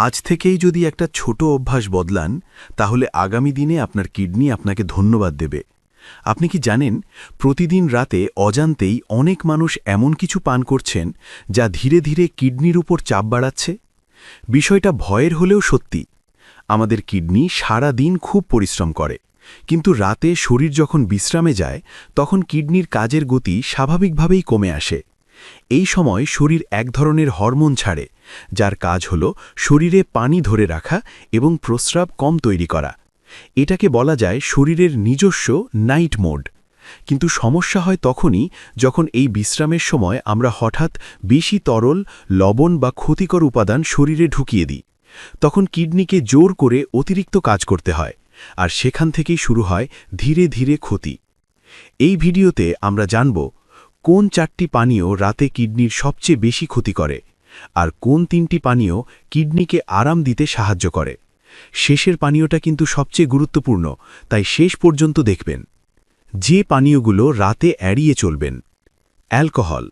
আজ থেকেই যদি একটা ছোট অভ্যাস বদলান তাহলে আগামী দিনে আপনার কিডনি আপনাকে ধন্যবাদ দেবে। আপনি কি জানেন, প্রতিদিন রাতে অজান্তেই অনেক মানুষ এমন কিছু পান করছেন যা ধীরে ধীরে কিডনির উপর চাপ বাড়াচ্ছে? বিষয়টা ভয়ের হলেও সত্যি। আমাদের কিডনি সারা দিন খুব পরিশ্রম করে, কিন্তু রাতে শরীর যখন বিশ্রামে যায় তখন কিডনির কাজের গতি স্বাভাবিকভাবেই কমে আসে। এই সময় শরীর এক ধরনের হরমোন ছাড়ে, যার কাজ হল শরীরে পানি ধরে রাখা এবং প্রস্রাব কম তৈরি করা। এটাকে বলা যায় শরীরের নিজস্ব নাইট মোড। কিন্তু সমস্যা হয় তখনই যখন এই বিশ্রামের সময় আমরা হঠাৎ বেশি তরল, লবণ বা ক্ষতিকর উপাদান শরীরে ঢুকিয়ে দিই। তখন কিডনিকে জোর করে অতিরিক্ত কাজ করতে হয়, আর সেখান থেকেই শুরু হয় ধীরে ধীরে ক্ষতি। এই ভিডিওতে আমরা জানব কোন 4টি পানীয় রাতে কিডনির সবচেয়ে বেশি ক্ষতি করে, আর কোন 3টি পানীয় কিডনিকে আরাম দিতে সাহায্য করে। শেষের পানীয়টা কিন্তু সবচেয়ে গুরুত্বপূর্ণ, তাই শেষ পর্যন্ত দেখবেন। যে পানীয়গুলো রাতে এড়িয়ে চলবেন। অ্যালকোহল।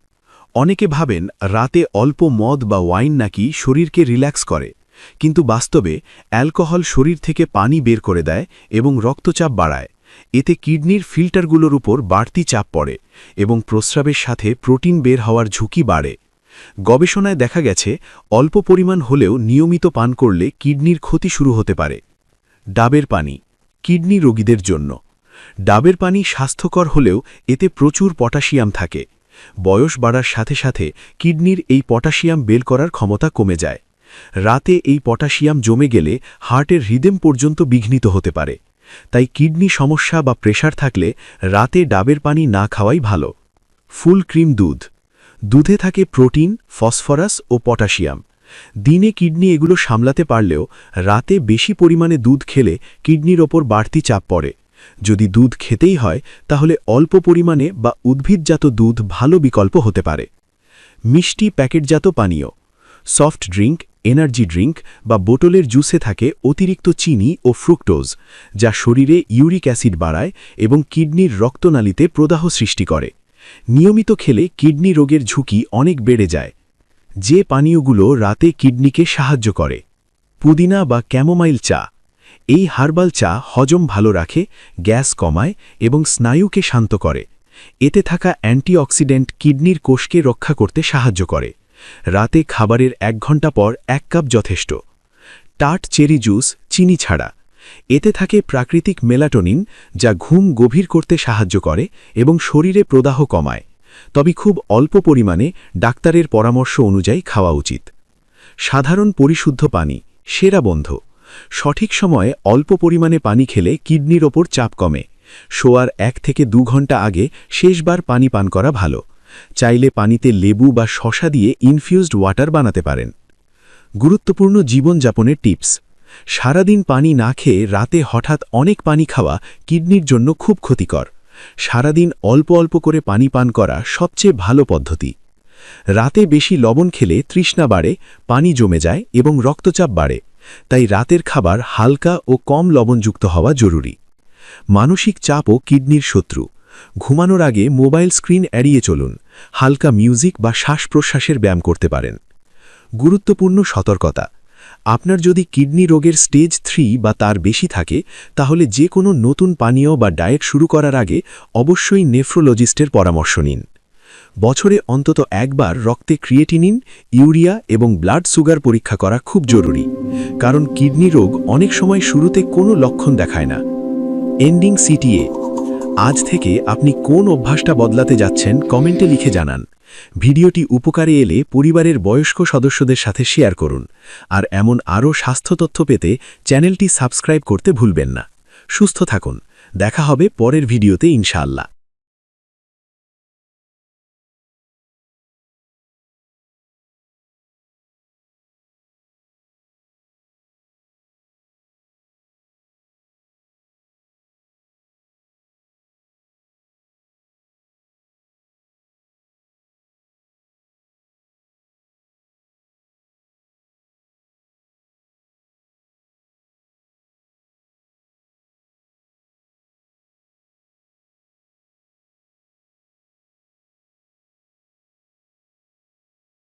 অনেকে ভাবেন রাতে অল্প মদ বা ওয়াইন নাকি শরীরকে রিল্যাক্স করে, কিন্তু বাস্তবে অ্যালকোহল শরীর থেকে পানি বের করে দেয় এবং রক্তচাপ বাড়ায়। এতে কিডনির ফিল্টারগুলোর উপর বাড়তি চাপ পড়ে এবং প্রস্রাবের সাথে প্রোটিন বের হওয়ার ঝুঁকি বাড়ে। গবেষণায় দেখা গেছে অল্প পরিমাণ হলেও নিয়মিত পান করলে কিডনির ক্ষতি শুরু হতে পারে। ডাবের পানি কিডনি রোগীদের জন্য। ডাবের পানি স্বাস্থ্যকর হলেও এতে প্রচুর পটাশিয়াম থাকে। বয়স বাড়ার সাথে সাথে কিডনির এই পটাশিয়াম বের করার ক্ষমতা কমে যায়। রাতে এই পটাশিয়াম জমে গেলে হার্টের রিদম পর্যন্ত বিঘ্নিত হতে পারে। তাই কিডনি সমস্যা বা প্রেশার থাকলে রাতে ডাবের পানি না খাওয়াই ভালো। ফুল ক্রিম দুধ। দুধে থাকে প্রোটিন, ফসফরাস ও পটাশিয়াম। দিনে কিডনি এগুলো সামলাতে পারলেও রাতে বেশি পরিমাণে দুধ খেলে কিডনির ওপর বাড়তি চাপ পড়ে। যদি দুধ খেতেই হয় তাহলে অল্প পরিমাণে বা উদ্ভিদজাত দুধ ভালো বিকল্প হতে পারে। মিষ্টি প্যাকেটজাত পানীয়। সফট ড্রিঙ্ক, এনার্জি ড্রিঙ্ক বা বোতলের জুসে থাকে অতিরিক্ত চিনি ও ফ্রুক্টোজ, যা শরীরে ইউরিক অ্যাসিড বাড়ায় এবং কিডনির রক্তনালীতে প্রদাহ সৃষ্টি করে। নিয়মিত খেলে কিডনি রোগের ঝুঁকি অনেক বেড়ে যায়। যে পানীয়গুলো রাতে কিডনিকে সাহায্য করে। পুদিনা বা ক্যামোমাইল চা। এই হার্বাল চা হজম ভালো রাখে, গ্যাস কমায় এবং স্নায়ুকে শান্ত করে। এতে থাকা অ্যান্টিঅক্সিডেন্ট কিডনির কোষকে রক্ষা করতে সাহায্য করে। রাতে খাবারের 1 ঘন্টা পর 1 কাপ যথেষ্ট। টাট চেরি জুস চিনি ছাড়া। এতে থাকে প্রাকৃতিক মেলাটোনিন, যা ঘুম গভীর করতে সাহায্য করে এবং শরীরে প্রদাহ কমায়। তবে খুব অল্প পরিমাণে, ডাক্তারের পরামর্শ অনুযায়ী খাওয়া উচিত। সাধারণ পরিশুদ্ধ পানি সেরা বন্ধু। সঠিক সময়ে অল্প পরিমাণে পানি খেলে কিডনির ওপর চাপ কমে। শোয়ার 1 থেকে 2 ঘন্টা আগে শেষবার পানি পান করা ভালো। চাইলে পানিতে লেবু বা শসা দিয়ে ইনফিউজড ওয়াটার বানাতে পারেন। গুরুত্বপূর্ণ জীবনযাপনের টিপস। সারাদিন পানি না খেয়ে রাতে হঠাৎ অনেক পানি খাওয়া কিডনির জন্য খুব ক্ষতিকর। সারাদিন অল্প অল্প করে পানি পান করা সবচেয়ে ভালো পদ্ধতি। রাতে বেশি লবণ খেলে তৃষ্ণা বাড়ে, পানি জমে যায় এবং রক্তচাপ বাড়ে। তাই রাতের খাবার হালকা ও কম লবণযুক্ত হওয়া জরুরি। মানসিক চাপও কিডনির শত্রু। ঘুমানোর আগে মোবাইল স্ক্রিন এড়িয়ে চলুন। হালকা মিউজিক বা শ্বাস-প্রশ্বাসের ব্যায়াম করতে পারেন। গুরুত্বপূর্ণ সতর্কতা। আপনার যদি কিডনি রোগের স্টেজ 3 বা তার বেশি থাকে, তাহলে যে কোনো নতুন পানীয় বা ডায়েট শুরু করার আগে অবশ্যই নেফ্রোলজিস্টের পরামর্শ নিন। বছরে অন্তত একবার রক্তে ক্রিয়েটিনিন, ইউরিয়া এবং ব্লাড সুগার পরীক্ষা করা খুব জরুরি, কারণ কিডনি রোগ অনেক সময় শুরুতে কোনো লক্ষণ দেখায় না। Ending CTA. আজ থেকে আপনি কোন অভ্যাসটা বদলাতে যাচ্ছেন কমেন্টে লিখে জানান। ভিডিওটি উপকারে এলে পরিবারের বয়স্ক সদস্যদের সাথে শেয়ার করুন। আর এমন আরও স্বাস্থ্য তথ্য পেতে চ্যানেলটি সাবস্ক্রাইব করতে ভুলবেন না। সুস্থ থাকুন। দেখা হবে পরের ভিডিওতে ইনশাআল্লাহ।